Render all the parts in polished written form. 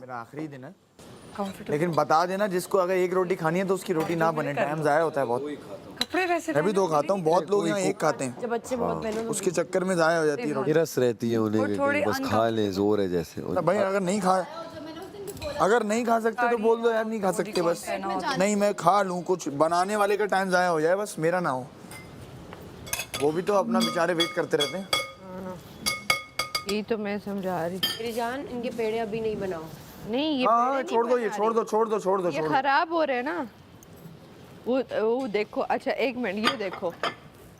मेरा आखिरी दिन है, लेकिन बता देना जिसको अगर एक रोटी खानी है तो उसकी रोटी ना बने, टाइम जाया होता है बहुत। कपड़े वैसे मैं भी दो खाता हूँ, बहुत लोग यहाँ एक खाते हैं, जब बच्चे बहुत पहले उसके चक्कर में जाया हो जाती है रोटी। हिरस रहती है उन्हें कि थोड़ी बस खा लें, जोर है जैसे। तो भाई अगर नहीं खा सकते तो बोल दो यार नहीं खा सकते, बस नहीं मैं खा लूँ, कुछ बनाने वाले का टाइम जाया हो जाए, बस मेरा ना हो। वो भी तो अपना बेचारे वेट करते रहते हैं। ये तो मैं समझा रही। मेरी जान, इनके पेड़े अभी नहीं बनाओ। नहीं ये हाँ पेड़े छोड़ नहीं दो, ये बना छोड़ दो, छोड़ दो, छोड़ दो, रही। ये छोड़ दो। खराब हो रहे हैं ना। वो देखो, अच्छा एक मिनट, ये देखो,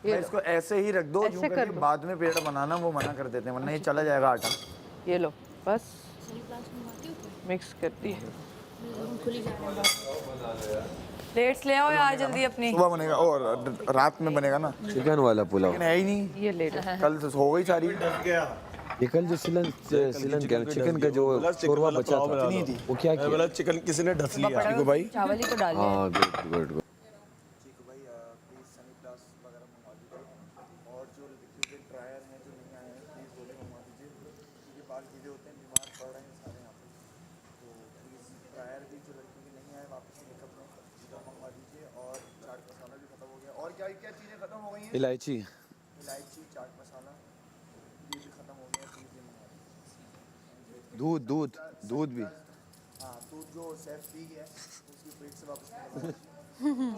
मैं इसको ऐसे ही रख दो, ऐसे यूं कर करके दो। बाद में पेड़ बनाना वो मना कर देते हैं, वरना ये चला जाएगा आटा। ये लो बस मिक्स करती है। प्लेट्स ले आओ यार जल्दी अपनी। सुबह बनेगा और रात में बनेगा ना, चिकन वाला पुलाव। लेकिन है ही नहीं, ये ले लो। कल तो हो गई सारी। ये कल जो चिकन का जो शोरबा बचा था नहीं थी वो क्या किया? चिकन किसी ने ढस लिया। ठीक हो भाई। चावल ही तो डाल दिया। हाँ गुड गुड गुड। और जो लिक्विड ड्रायर हैं जो नहीं आए हैं प्लीज़ वो भी मंगवा दीजिए, क्योंकि बाल गीले होते हैं, बीमार पड़ रहे हैं सारे यहाँ पे। तो प्लीज़ ड्रायर भी जो लड़की के नहीं आए वापस मेकअप में वो मंगवा दीजिए। और चाट मसाला भी ख़त्म हो गया, और क्या क्या चीज़ें ख़त्म हो गई हैं? इलायची। इलायची, चाट मसाला, ये भी ख़त्म हो गया, प्लीज़ ये मंगवा दीजिए। दूध दूध दूध भी। हाँ दूध जो सेफ पी गया है उसकी फ्रिज से वापस मंगवा दीजिए।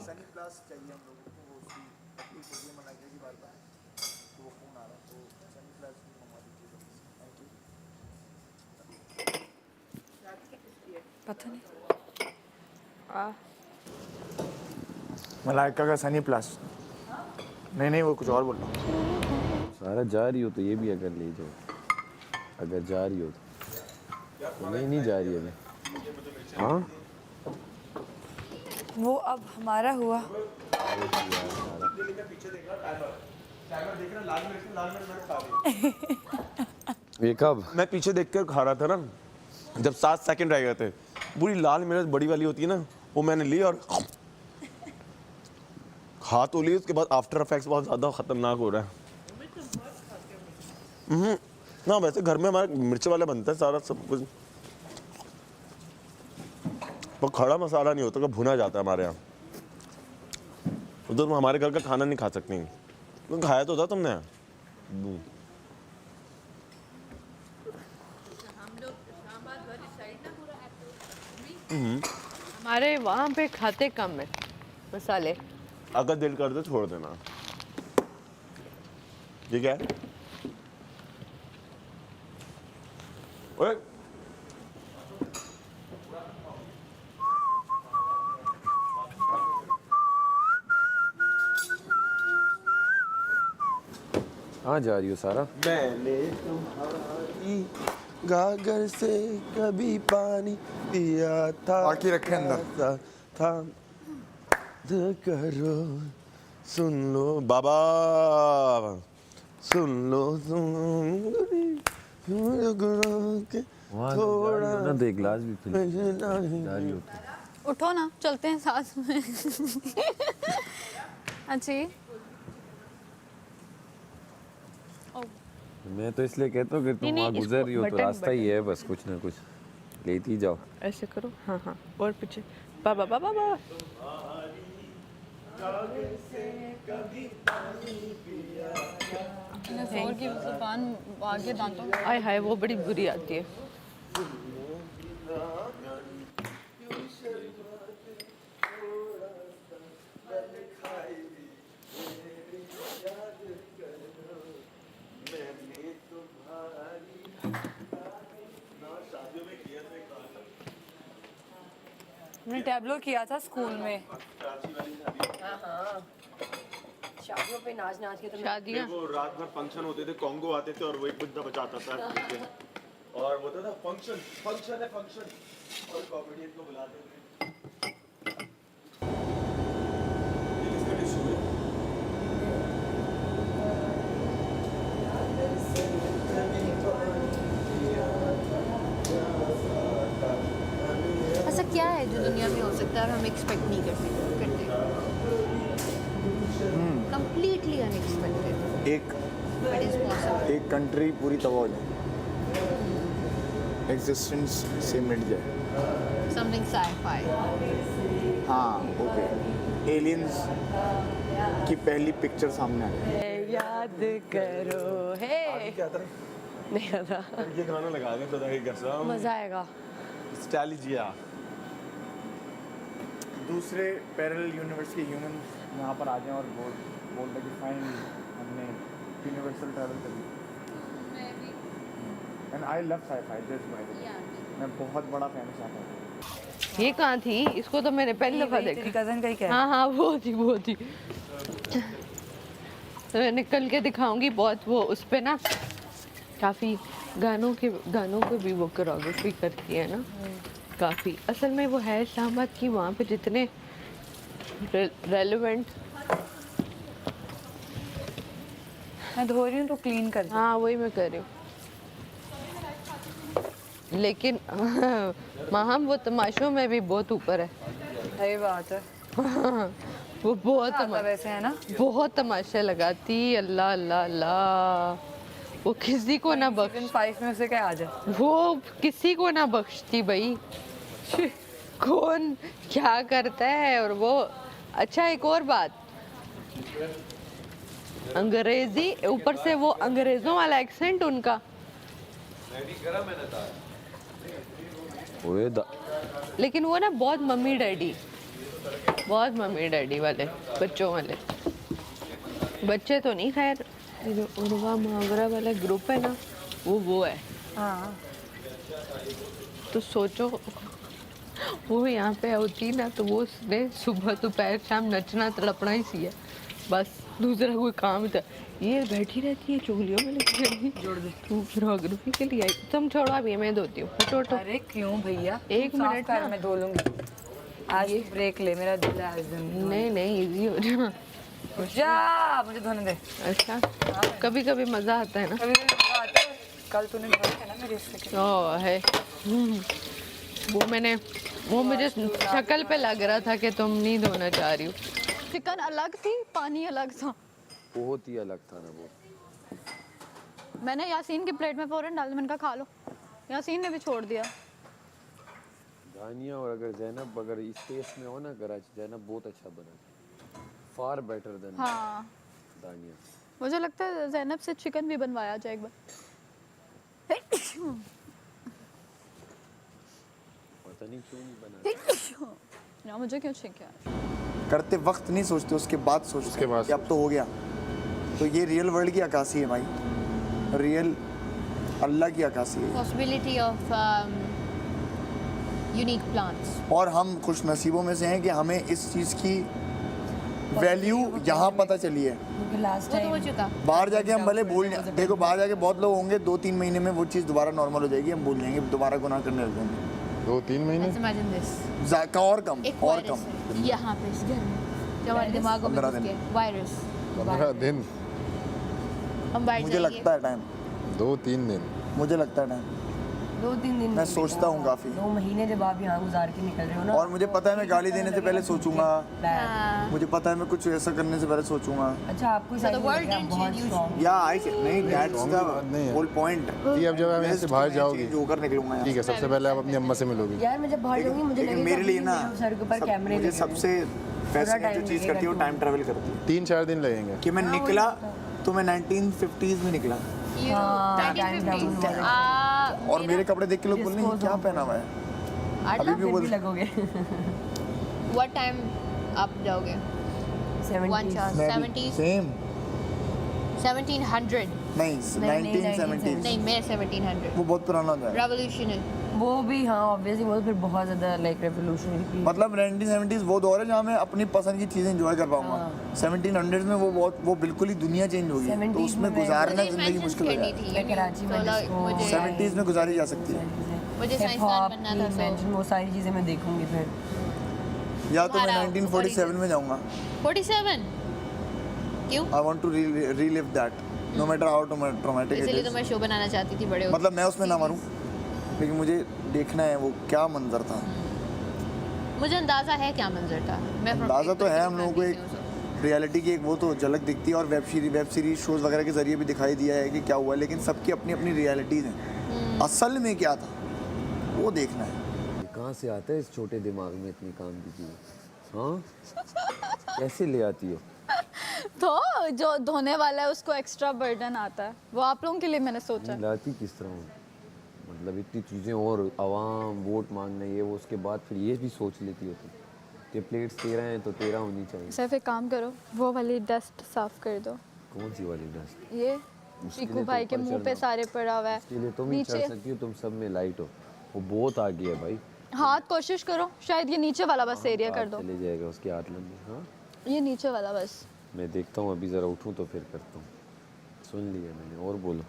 सनी प्लस चाहिए हम लोगों को, वो उसकी तकलीफ होगी है मना की बार बार, तो वो फ़ोन आ रहा है, तो सनी प्लस भी मंगवा दीजिए। Thank you. पता नहीं। मलाइका का सनी प्लस। नहीं वो कुछ और बोल रहा हूँ। सारा जा रही हो तो ये भी अगर ले जाओ, अगर जा रही हो तो नहीं जा रही अभी। हाँ वो अब हमारा हुआ। ये कब? मैं पीछे देखकर खा रहा था ना, जब 7 सेकंड रह गए थे, पूरी लाल मिर्च बड़ी वाली होती है ना, वो मैंने ली और खा तो ली। उसके बाद आफ्टर इफेक्ट्स बहुत ज़्यादा खतरनाक हो रहा है। ना वैसे घर में हमारा मिर्च वाला बनता है सारा सब कुछ, पर खड़ा मसाला नहीं होता, कब भुना जाता है हमारे यहाँ। उधर हमारे घर का खाना नहीं खा सकती, तो खाया तो था तुमने। हमारे वहाँ पे खाते कम है मसाले। अगर दिल कर दे छोड़ देना, ठीक है? ओए कहाँ जा रही हो सारा? मैंने तुम्हारी गागर से कभी पानी पिया था, बाकी रखे अंदर। था करो, सुन लो बाबा, सुन लो थोड़ा ना दे गिलास भी फिर जा रही हो तो। उठो ना, चलते हैं साथ में। अच्छी मैं तो इसलिए कहता हूँ कि तुम नहीं, वहाँ इसको गुजर रही हो तो बटन- रास्ता ही है, बस कुछ ना कुछ लेती जाओ। ऐसे करो, हाँ हाँ, और पीछे बाबा बाबा बाबा। जोर की जुबान आगे दांतों में। आय हाय वो बड़ी बुरी आती है। हमने टैबलो किया था स्कूल में। शादियों पे नाच नाच के तो शादियाँ वो रात भर फंक्शन होते थे, कॉन्गो आते थे और वो एक बंदा बचाता था और बोलता था फंक्शन फंक्शन है फंक्शन, और कॉमेडियन को बुलाते थे। ऐसा क्या है जो दुनिया में हो सकता है और हम एक्सपेक्ट नहीं करते? Completely unexpected. एक कंट्री पूरी तबाह हो जाए, एग्जिस्टेंस से मिट जाए। Something sci-fi. हाँ ओके, एलियंस की पहली पिक्चर सामने आए। याद करो हे क्या था नहीं आता ये गाना लगा दें तो कसम मजा आएगा। स्टाइलिजिया दूसरे पैरेलल यूनिवर्स के ह्यूमन यहाँ पर आ जाएं और बोल रहे कि फाइन हमने यूनिवर्सल ट्रैवल कर लिया। And I love sci-fi, that's my मैं बहुत बड़ा फैन हूँ साइ-फाई। ये कहाँ थी? इसको तो मैंने पहली दफा देखा। कजन का ही क्या हाँ हाँ वो थी तो मैं निकल के दिखाऊंगी बहुत। वो उस पे ना काफ़ी गानों के भी वो कोरियोग्राफी करती है ना काफ़ी। असल में वो है इस्लामाबाद की, वहाँ पे जितने रेलेवेंट। मैं धो रही हूँ तो क्लीन कर। हाँ वही मैं कर रही हूँ, लेकिन माहम वो तमाशों में भी बहुत ऊपर है। सही बात है। वो बहुत वैसे है ना। बहुत तमाशे लगाती। अल्लाह अल्लाह अल्लाह, वो किसी को ना बख्श, 5 में से क्या आ जाए। वो किसी को ना बख्शती भाई। कौन क्या करता है। और वो अच्छा एक और बात, अंग्रेजी ऊपर से वो अंग्रेजों वाला एक्सेंट उनका। ओए लेकिन वो ना बहुत मम्मी डैडी वाले बच्चों वाले। बच्चे तो नहीं, खैर जो उर्वा मुहावरा वाला ग्रुप है ना वो है। हाँ तो सोचो वो यहाँ पे होती ना तो वो उसने सुबह दोपहर शाम नचना तड़पना ही सी है बस, दूसरा कोई काम था। ये बैठी रहती है चुगलियों में लगी जोड़ दे तू कोरियोग्राफी के लिए आई। तुम छोड़ो अभी मैं धोती हूँ। हटो अरे क्यों भैया, एक मिनट ना। मैं धो लूंगी। आज ब्रेक ले, मेरा दिल है आज दिन। नहीं इजी हो जाना। जा मुझे धोने दे। अच्छा कभी कभी मजा आता है ना। कभी कभी मजा आता है। कल तूने धोया था ना मेरे इससे। ओ है वो मुझे शक्ल पे लग रहा था कि तुम नहीं धोना चाह रही हो। चिकन अलग थी, पानी अलग था। बहुत ही अलग था ना वो। मैंने यासीन की प्लेट में फ़ौरन डाल दिया, मैंने कहा खा लो। यासीन ने भी छोड़ दिया। दानिया और अगर जैनब अगर इस टेस्ट में हो ना कराची, जैनब बहुत अच्छा बना, फार बेटर देन हाँ दानिया। मुझे लगता है ज़ैनब से चिकन भी बनवाया जाए एक बार। पता नहीं क्यों नहीं बना। ना मुझे क्यों छींक यार। करते वक्त नहीं सोचते, उसके बाद सोचते हैं कि अब तो हो गया। तो ये रियल वर्ल्ड की अक्कासी है भाई, रियल अल्लाह की अक्कासी है। Possibility of unique plants. और हम खुश नसीबों में से हैं कि हमें इस चीज़ की वैल्यू यहाँ पता चली है। लास्ट वो तो हो चुका। बाहर जाके हम भले भूल जाए, देखो बाहर जाके बहुत लोग होंगे 2-3 महीने में वो चीज़ दोबारा नॉर्मल हो जाएगी, हम भूल जाएंगे, दोबारा गुनाह करने लग जाएंगे। 2-3 महीने इमेजिन दिस। और कम एक और वायरस कम है यहाँ पे इस घर में, जो हमारे दिमागों में 15 घुस दिन। गया। वायरस 15 दिन हम बाहर मुझे जाएंगे। लगता है टाइम, 2-3 दिन मुझे लगता है टाइम, 2-3 दिन मैं सोचता हूँ काफ़ी। 2 महीने जब आप यहाँ गुजार के निकल रहे हो ना। और मुझे पता है मैं गाली देने से पहले सोचूंगा, हाँ। मुझे पता है मैं कुछ ऐसा करने से पहले सोचूंगा। अच्छा आपको So the world didn't बहुत change you. strong। या आई नहीं, दैट्स द होल पॉइंट। ठीक है, अब जब हम यहाँ से बाहर जाओगे होकर निकलूंगा यहाँ ठीक है, सबसे पहले आप अपनी अम्मा से मिलोगे। यार मैं जब बाहर जाऊंगी मुझे लेकिन लगेगा मेरे लिए कि ना मेरे सर के ऊपर कैमरे मुझे लगे हुए हैं। सबसे फैसिनेटिंग time जो चीज़ करती है वो लगेगा टाइम ट्रैवल करती है। 3-4 दिन लगेंगे। कि मैं निकला तो मैं 1950s में निकला You हाँ, 1950s। time और मेरे कपड़े देख के लोग बोल रहे हैं क्या पहना हुआ है। अभी भी फिर बोल भी लगोगे। What time आप जाओगे? One chance. 70s, same 1700। नहीं, नहीं, 1970s नहीं मैं 1700। वो बहुत पुराना हो जाएगा। रेवोल्यूशन है। वो भी हाँ ऑब्वियसली वो फिर बहुत ज़्यादा लाइक रेवोल्यूशनरी। मतलब 1970s वो दौर है जहाँ मैं अपनी पसंद की चीज़ें एंजॉय कर पाऊंगा। 1700s में वो बिल्कुल ही दुनिया चेंज होगी, तो 70s उसमें में गुजारना मुझे जिंदगी imagine मुश्किल हो करनी जाएगा। थी। मैं कराची में disco, मुझे 70s में गुजारी जा सकती है, मुझे साइंसदान बनना था। इमेजिन वो सारी चीज़ें मैं देखूंगी फिर। या तो मैं हमारा 1947 में जाऊंगा। 47 क्यों? I want to relive that no matter how traumatic it इसलिए तो इज। मैं शो बनाना चाहती थी बड़े होके। मतलब मैं उसमें ना मरूं, लेकिन मुझे देखना है वो क्या मंजर था। मुझे अंदाजा है क्या मंजर था। मैं from अंदाजा तो है, एक हम लोगों को family एक से हूँ, so। रियलिटी की एक वो तो झलक दिखती है और वेब सीरीज शोज वगैरह के जरिए भी दिखाई दिया है कि क्या हुआ, लेकिन सबकी अपनी अपनी रियलिटीज़ हैं। असल में क्या था वो देखना है। ये कहाँ से आता है इस छोटे दिमाग में इतनी काम की चीज़? हाँ, कैसे ले आती हो? तो जो धोने वाला है उसको एक्स्ट्रा बर्डन आता है, वो आप लोगों के लिए मैंने सोचा। लाती किस तरह हो? मतलब इतनी चीज़ें और आवाम वोट मांगना ये वो, उसके बाद फिर ये भी सोच लेती हो तुम कि प्लेट्स 13 हैं तो 13 होनी चाहिए। सिर्फ एक काम करो, वो वाली डस्ट साफ कर दो। कौन सी वाली डस्ट? ये उसके चीकू लिए भाई तो के ऊपर मुंह पे चढ़ना। सारे पड़ा हुआ है इसके लिए तुम ही चढ़ नीचे। सकती हो, तुम सब में लाइट हो। वो बहुत आगे है भाई। हाथ कोशिश करो, शायद ये नीचे वाला बस एरिया कर दो। चले जाएगा उसके हाथ लंबे। हाँ, ये नीचे वाला बस। मैं देखता हूँ, अभी ज़रा उठूँ तो फिर करता हूँ। सुन लिया मैंने, और बोलो।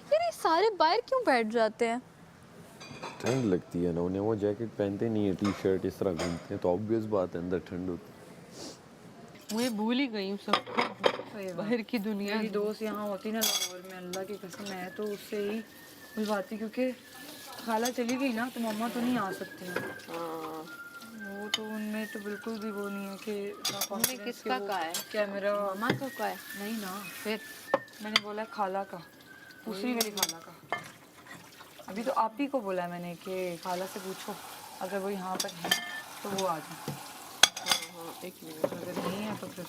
यार ये सारे बाहर क्यों बैठ जाते हैं? ठंड लगती है ना उन्हें, वो जैकेट पहनते नहीं है, टी शर्ट इस तरह घूमते हैं, तो ऑब्वियस बात है अंदर ठंड होती है। मैं भूल ही गई हूँ सब बाहर की दुनिया। मेरी दोस्त यहाँ होती ना लाहौर में, अल्लाह की कसम है, तो उससे ही बुलवाती, क्योंकि खाला चली गई ना तो मम्मा तो नहीं आ सकती हैं। हाँ, वो तो उनमें तो बिल्कुल भी वो नहीं है कि तुमने किसका कहा है? क्या मेरा मामा का कहा है? नहीं ना, फिर मैंने बोला खाला का, दूसरी वाली खाला का। अभी तो आप ही को बोला है मैंने कि खाला से पूछो, अगर वो यहाँ पर है तो वो आ जाए, हाँ, एक मिनट। अगर नहीं है तो फिर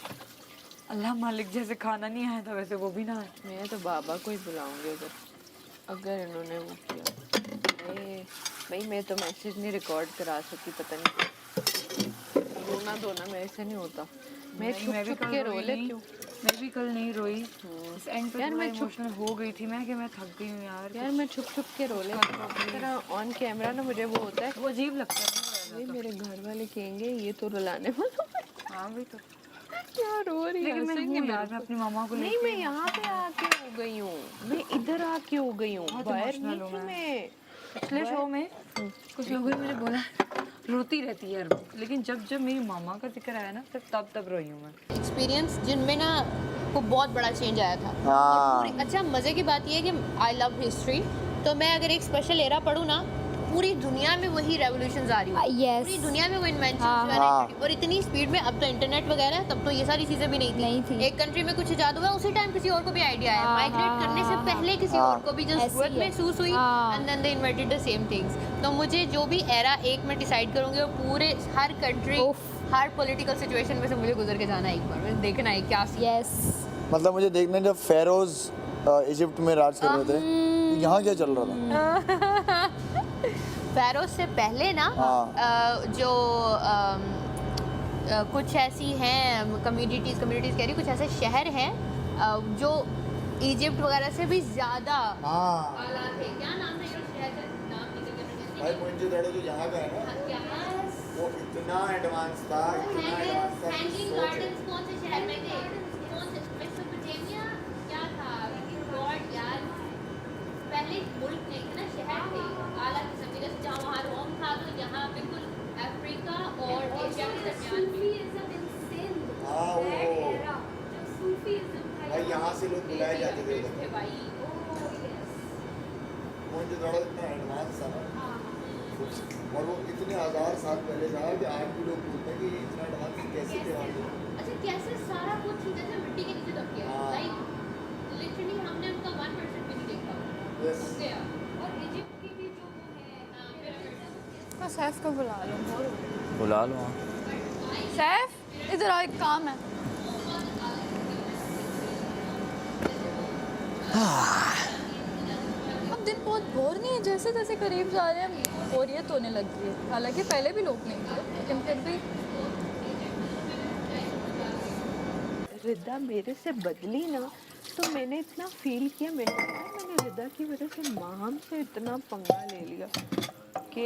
अल्लाह मालिक, जैसे खाना नहीं आया था वैसे वो भी ना आए। मैं तो बाबा को ही बुलाऊंगी अगर इन्होंने वो किया। भाई मैं तो मैसेज नहीं रिकॉर्ड करा सकती, पता नहीं रोना धोना मेरे से नहीं होता। मैं छुप छुप के रो लेती हूँ। मैं भी कल नहीं रोई, इस एंड पे यार थोड़ा मैं इमोशनल हो गई थी मैं, कि मैं थक गई हूँ यार। यार मैं छुप छुप के रो लेती हूँ। तेरा ऑन कैमरा ना मुझे वो होता है, वो अजीब लगता है ये मेरे घर वाले कहेंगे ये तो रुलाने वाला है। हाँ भी तो, क्या रो रही है? लेकिन मैं हंसेंगे हूँ मेरे यार, को। मैं अपनी मामा को नहीं, लेके मैं यहाँ पे आके हो गई हूँ, मैं इधर आके हो गई हूँ, बहुत बाहर emotional नहीं हूँ थी मैं। मैं। पिछले शो में कुछ लोगों ने मुझे बोला रोती रहती है यार, लेकिन जब जब मेरी मामा का जिक्र आया ना तब रोई हूँ मैं। एक्सपीरियंस जिनमें ना को बहुत बड़ा चेंज आया था। हाँ। और अच्छा मज़े की बात ये है कि आई लव हिस्ट्री, तो मैं अगर एक स्पेशल एरा पढ़ूँ ना, पूरी दुनिया में वही रेवोल्यूशंस आ रही है। yes. पूरी दुनिया में वो इन्वेंशन हाँ। और इतनी स्पीड में। अब तो इंटरनेट वगैरह है, तब तो ये सारी चीज़ें भी नहीं थी। एक कंट्री में कुछ इजाद हुआ, उसी टाइम किसी और को भी आइडिया आया। माइग्रेट करने से पहले किसी और को भी जो जरूरत महसूस हुई, and then they invented the same things. तो मुझे जो भी एरा एक में डिसाइड करूँगी, और पूरे हर कंट्री हर पॉलिटिकल सिचुएशन में से मुझे गुजर के जाना है एक बार, मुझे देखना है क्या मतलब मुझे देखना है जब फेरोज इजिप्ट में राज कर रहे थे, तो यहाँ क्या चल रहा था। फेरोज से पहले ना जो कुछ ऐसी हैं कम्युनिटीज़ कह रही, कुछ ऐसे शहर हैं जो इजिप्ट वगैरह से भी ज़्यादा आला थे। क्या नाम है जो शहर का नाम निकल गया भाई मोहनजोदड़ो जो यहाँ का है ना, वो इतना एडवांस था, हैंगिंग गार्डन्स कौन से शहर में थे? कौन से मेसोपोटामिया क्या था? गॉड यार, पहले मुल्क नहीं थे ना, शहर थे आला किस्म के। जैसे जहाँ वहाँ रोम था, तो यहाँ बिल्कुल अफ्रीका और एशिया के दरमियान में। हाँ वो भाई यहाँ से लोग बुलाए जाते थे उधर। भाई मोहनजोदड़ो इतना एडवांस था ना, और वो इतने हज़ार साल पहले था कि आज भी लोग बोलते हैं कि ये इतना एडवांस कैसे थे वहाँ पे। अच्छा कैसे सारा कुछ जैसे मिट्टी के नीचे दब गया, लाइक लिटरली हमने उनका 1% भी नहीं देखा। Yes. हो गया। और इजिप्ट की भी जो वो है पिरामिड, तो सैफ को बुला लो। बुला लो। सैफ इधर आओ, एक काम है। अब दिन बहुत बोर नहीं है, जैसे जैसे करीब जा रहे हैं बोरियत होने लगी है। हालांकि पहले भी लोग नहीं थे, लेकिन फिर भी रिदा मेरे से बदली ना, तो मैंने इतना फील किया, मैंने रिदा की वजह से माहम से इतना पंगा ले लिया कि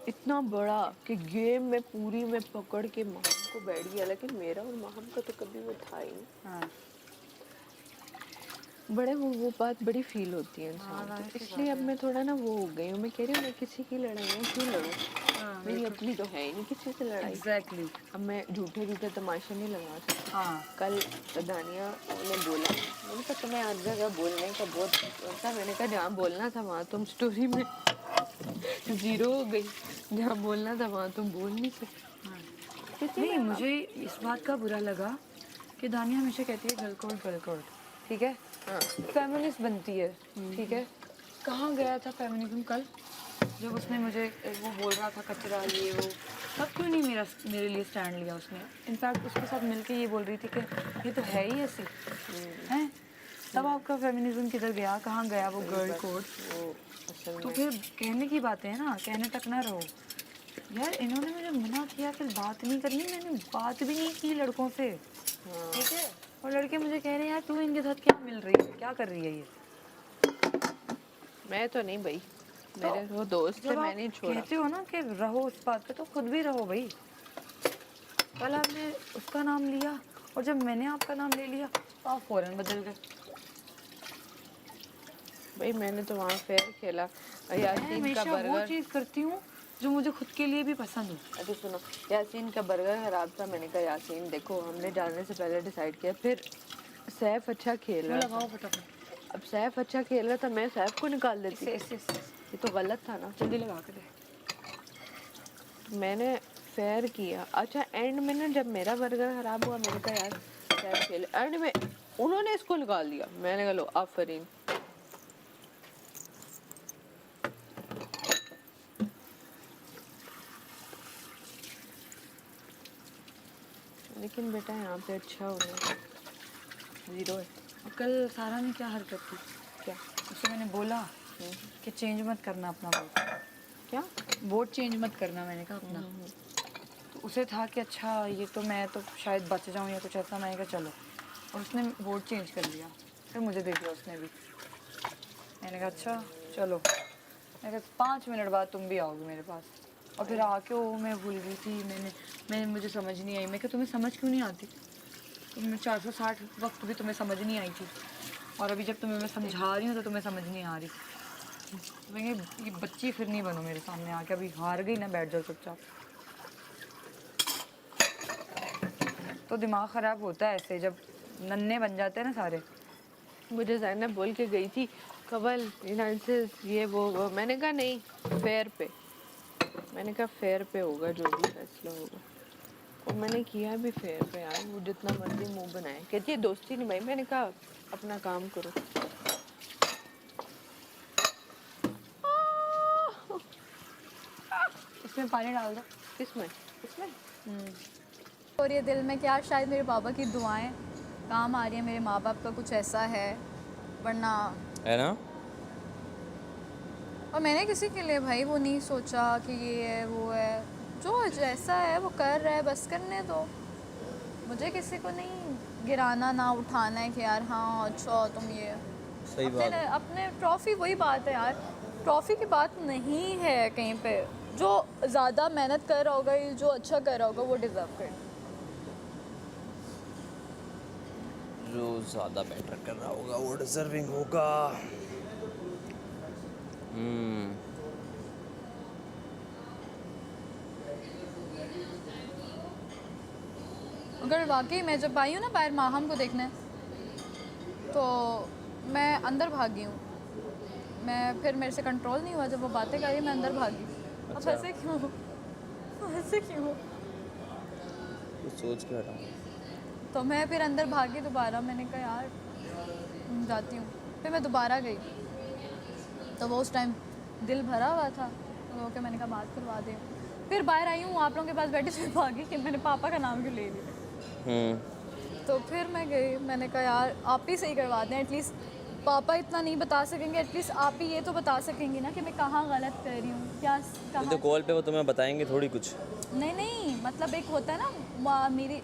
इतना बड़ा कि गेम में पूरी में पकड़ के माहम को बैठ गया। लेकिन मेरा और माहम का तो कभी वो था ही नहीं। बड़े वो बात बड़ी फील होती है इंसान को, इसलिए अब मैं थोड़ा ना वो हो गई हूँ। मैं कह रही हूँ मैं किसी की लड़ाइयाँ क्यों लड़ूँ, मेरी अपनी तो है ही नहीं किसी से लड़ाई। एग्जैक्टली। अब मैं झूठे तमाशे नहीं लगा सकती। कल दानिया ने बोला, मैंने कहा तुम्हें हर जगह बोलने का बहुत था। मैंने कहा जहाँ बोलना था वहाँ तुम स्टोरी में जीरो हो गई, जहाँ बोलना था वहाँ तुम बोल नहीं सकते। नहीं, मुझे इस बात का बुरा लगा कि दानिया हमेशा कहती है गलकोट, ठीक है, फेमिनिस्ट बनती है, ठीक है, कहाँ गया था फेमिनिज्म कल, जब उसने मुझे वो बोल रहा था कचरा ये वो, तब क्यों नहीं मेरे लिए स्टैंड लिया उसने। इनफैक्ट उसके साथ मिलके ये बोल रही थी कि ये तो है ही ऐसी हैं। तब आपका फेमिनिज्म किधर गया, कहाँ गया वो गर्ल कोड। तो फिर कहने की बातें है ना, कहने तक ना रहो यार। इन्होंने मुझे मना किया फिर बात नहीं करनी, मैंने बात भी नहीं की लड़कों से, ठीक है। और लड़के मुझे कह रहे हैं यार तू इनके साथ क्या मिल रही है, क्या कर रही है ये। मैं तो नहीं भाई, मेरे वो दोस्त थे, जब मैं आप नहीं छोड़ा। कहते हो ना कि रहो उस बात पे, तो खुद भी रहो भाई। कल आपने उसका नाम लिया और जब मैंने आपका नाम ले लिया तो आप फौरन बदल गए। भाई मैंने तो वहाँ फेयर खेला, मैं यासीन का हमेशा वो बर्गर। चीज़ करती हूँ जो मुझे खुद के लिए भी पसंद हो। अरे सुनो, यासीन का बर्गर खराब था, मैंने कहा यासीन देखो हमने जाने से पहले डिसाइड किया, फिर सैफ अच्छा खेल वो रहा था। लगाओ फटाफट। अब सैफ अच्छा खेल रहा था, मैं सैफ को निकाल देती। इससे ये तो गलत था ना। जल्दी लगा के दे। मैंने फेयर किया। अच्छा एंड में ना जब मेरा बर्गर खराब हुआ, मैंने कहा यार सैफ खेल, एंड में उन्होंने इसको निकाल दिया। मैंने कहा लो आफरीन। लेकिन बेटा यहाँ पे अच्छा हो रहा है, 0 है। और कल सारा ने क्या हरकत की, क्या उससे मैंने बोला कि चेंज मत करना अपना वोट। क्या वोट चेंज मत करना, मैंने कहा अपना। तो उसे था कि अच्छा ये तो मैं तो शायद बच जाऊँ या कुछ ऐसा, मैंने कहा चलो। और उसने वोट चेंज कर लिया, फिर मुझे दे दिया उसने भी। मैंने कहा अच्छा चलो। मैंने कहा 5 मिनट बाद तुम भी आओगे मेरे पास। और फिर आके वो मैं भूल गई थी, मैंने मुझे समझ नहीं आई। मैं कहा तुम्हें समझ क्यों नहीं आती, तुम 460 वक्त भी तुम्हें समझ नहीं आई थी, और अभी जब तुम्हें मैं समझा रही हूँ तो तुम्हें समझ नहीं आ रही। मैं ये बच्ची फिर नहीं बनो मेरे सामने आके, अभी हार गई ना बैठ जाओ चुपचाप। तो दिमाग ख़राब होता है ऐसे जब नन्हे बन जाते हैं ना सारे। मुझे ज़ैनब बोल के गई थी कबल इनांसिस ये वो, मैंने कहा नहीं फेयर पे, मैंने कहा फेयर पे होगा जो भी फैसला होगा। और मैंने किया भी फेयर पे यार, वो जितना मर्जी मुंह बनाए। कहती है दोस्ती नहीं भाई, मैंने कहा अपना काम करो। इसमें पानी डाल दो। किसमें इसमें और ये दिल में क्या, शायद मेरे पापा की दुआएं काम आ रही है, मेरे माँ बाप का कुछ ऐसा है, वरना है ना। और मैंने किसी के लिए भाई वो नहीं सोचा कि ये है वो है, जो जैसा है वो कर रहा है, बस करने दो। मुझे किसी को नहीं गिराना ना उठाना है कि यार हाँ अच्छा तुम ये सही बात है। अपने ट्रॉफ़ी, वही बात है यार, ट्रॉफ़ी की बात नहीं है कहीं पे। जो ज़्यादा मेहनत कर रहा होगा, जो अच्छा कर रहा होगा वो डिज़र्व कर। जो ज़्यादा बेटर कर रहा होगा वो डिजर्विंग होगा। अगर वाकई मैं जब आई हूँ ना बाहर माहम को देखने, तो मैं अंदर भागी हूँ। मैं फिर मेरे से कंट्रोल नहीं हुआ, जब वो बातें कर रही मैं अंदर भागी। अब ऐसे क्यों, ऐसे क्यों? कुछ सोच के हटाओ। तो मैं फिर अंदर भागी दोबारा। मैंने कहा यार जाती हूँ। फिर मैं दोबारा गई, तो वो उस टाइम दिल भरा हुआ था, तो ओके मैंने कहा बात करवा दे। फिर बाहर आई हूँ, आप लोगों के पास बैठी, फिर भागी कि मैंने पापा का नाम क्यों ले लिया। तो फिर मैं गई, मैंने कहा यार आप ही सही करवा दें, एटलीस्ट पापा इतना नहीं बता सकेंगे, एटलीस्ट आप ही ये तो बता सकेंगी ना कि मैं कहाँ गलत कर रही हूँ, क्या कहाँ। तो कॉल पे वो तुम्हें बताएंगे थोड़ी कुछ। नहीं नहीं, मतलब एक होता है ना, मेरी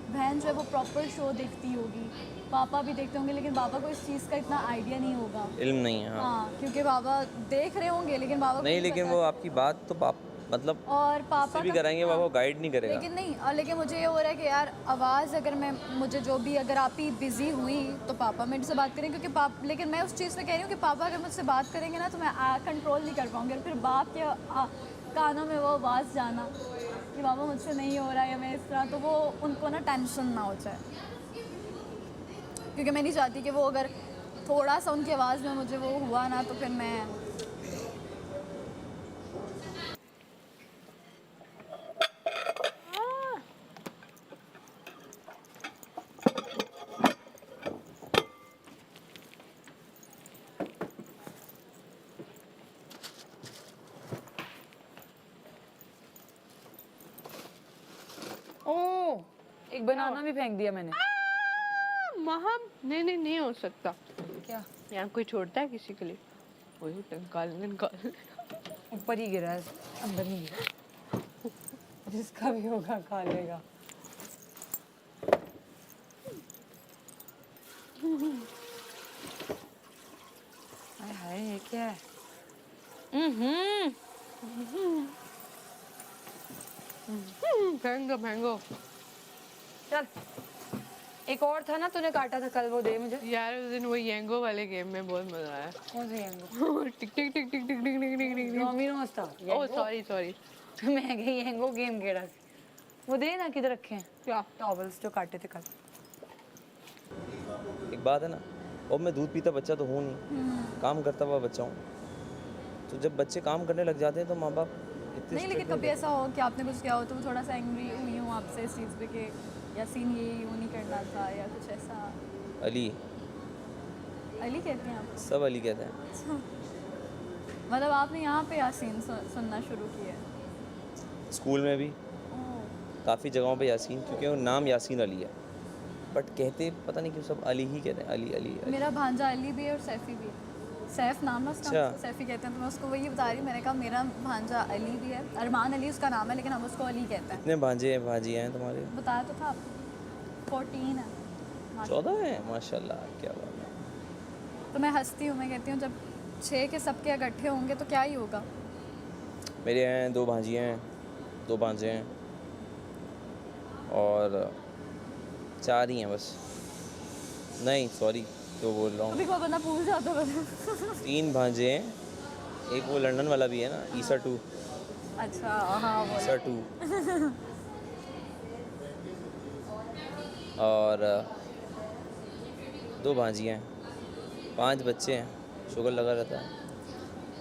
बहन जो है वो प्रॉपर शो देखती होगी, पापा भी देखते होंगे, लेकिन पापा को इस चीज़ का इतना आइडिया नहीं होगा। इल्म नहीं है। हाँ, क्योंकि पापा देख रहे होंगे लेकिन पापा को नहीं, लेकिन पता वो है। आपकी बात तो मतलब और पापा भी का- कराएंगे, हाँ, वो गाइड नहीं करेगा। लेकिन नहीं, और लेकिन मुझे ये हो रहा है कि यार आवाज़ अगर मैं मुझे जो भी, अगर आप ही बिज़ी हुई तो पापा मेरे से बात करेंगे, क्योंकि लेकिन मैं उस चीज़ में कह रही हूँ कि पापा अगर मुझसे बात करेंगे ना तो मैं कंट्रोल नहीं कर पाऊँगी, और फिर बाप के कानों में वो आवाज़ जाना कि बाबा मुझसे नहीं हो रहा है या मैं इस तरह, तो वो उनको ना टेंशन ना हो जाए, क्योंकि मैं नहीं चाहती कि वो अगर थोड़ा सा उनकी आवाज़ में मुझे वो हुआ ना तो फिर मैं एक बनाना भी फेंक दिया मैंने। महम नहीं हो सकता। क्या? यहाँ कोई छोड़ता है किसी के लिए? वही निकाल ऊपर ही गिरा है, अंदर नहीं गिरा। जिसका भी होगा खा लेगा। हाय हाय, ये क्या है? महंगो चल, एक और था ना तूने काटा था कल, वो दे मुझे। यार उस दिन वो येंगो वाले गेम में बहुत मजा आया। कौन सा येंगो? टिक टिक टिक टिक टिक टिक टिक टिक टिक। डोमिनोज था। ओह सॉरी मैं गई येंगो गेम खेला सी। वो दे ना, किधर रखे हैं? क्या? टॉवल्स जो काटे थे कल। एक बात है ना, और मैं दूध पीता बच्चा तो हूँ नहीं, काम करता हुआ बच्चा हूँ। तो जब बच्चे काम करने लग जाते हैं तो माँ बाप इतने नहीं, लेकिन कभी ऐसा हो कि आपने कुछ किया हो तो थोड़ा सा एंग्री हुई हूँ आपसे इस चीज़ पे कि यासीन ये यूँ नहीं करना था या कुछ ऐसा? अली अली कहते हैं आप? सब अली कहते हैं। मतलब आपने यहाँ पे यासीन सुनना शुरू किया है? स्कूल में भी काफ़ी जगहों पे यासीन, क्योंकि वो नाम यासीन अली है, बट कहते पता नहीं क्यों सब अली ही कहते हैं। अली अली, अली। मेरा भांजा अली भी है और सैफ़ी भी है। सैफ नाम है उसका, अच्छा। उसको सैफ़ी कहते हैं। तो मैं उसको वही बता रही हूँ, मैंने कहा मेरा भांजा अली भी है, अरमान अली उसका नाम है, लेकिन हम उसको अली कहते हैं। कितने भांजे भाजी हैं तुम्हारे? बताया तो था आपको, 14 है। 14 हैं, माशाल्लाह, क्या बात है। तो मैं हंसती हूँ, मैं कहती हूँ जब 6 के सबके इकट्ठे होंगे तो क्या ही होगा। मेरे हैं 2 भांजियाँ हैं, 2 भांजे हैं, और 4 ही हैं बस। नहीं सॉरी, तो बोल रहा हूँ, कभी कोई बंदा पूछ जाता है। 3 भांजे हैं, एक वो लंदन वाला भी है ना, ईसा 2। अच्छा हाँ, वो ईसा 2 और 2 भांजियाँ हैं, 5 बच्चे हैं, शुगर लगा रहता है।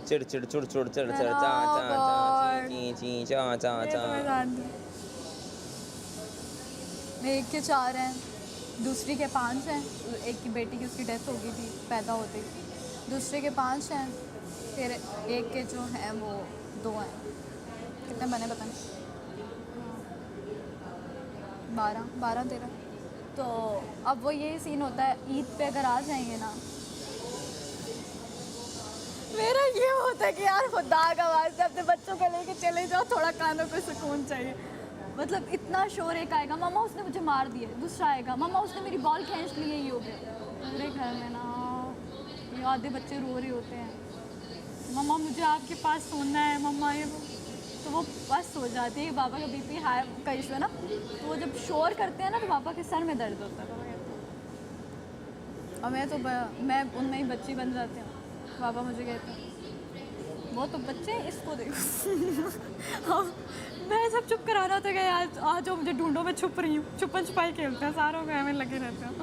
चिड़ चिड़ चुड़ चुड़ चिड़ चिड़ चा चा चा ची ची चा चा चा। एक के 4 हैं, दूसरी के 5 हैं। एक की बेटी की उसकी डेथ हो गई थी पैदा होते ही। दूसरे के 5 हैं, फिर एक के जो हैं वो 2 हैं। कितने बने पता नहीं, 12-13। तो अब वो ये सीन होता है, ईद पे अगर आ जाएंगे ना, मेरा ये होता है कि यार खुदा का वास्ते अपने बच्चों को लेके चले जाओ, थोड़ा कानों को सुकून चाहिए। मतलब इतना शोर, एक आएगा मम्मा उसने मुझे मार दिया, दूसरा आएगा मम्मा उसने मेरी बॉल खींच ली, यही हो गया। पूरे घर में ना ये आधे बच्चे रो रहे होते हैं, मम्मा मुझे आपके पास सोना है, मम्मा ये तो वो बस सो जाती है। पापा का बीपी हाई का इशू है ना, तो वो जब शोर करते हैं ना तो पापा के सर में दर्द होता है। पापा कहते हैं, और मैं उनमें ही बच्ची बन जाती हूँ। पापा मुझे कहते हैं वो तो बच्चे इसको देखो। हाँ, मैं सब चुप कराना होता है, यार आ जाओ मुझे ढूंढो, मैं छुप रही हूँ। छुपन छुपाई खेलते हैं, सारों में हमें लगे रहते हैं।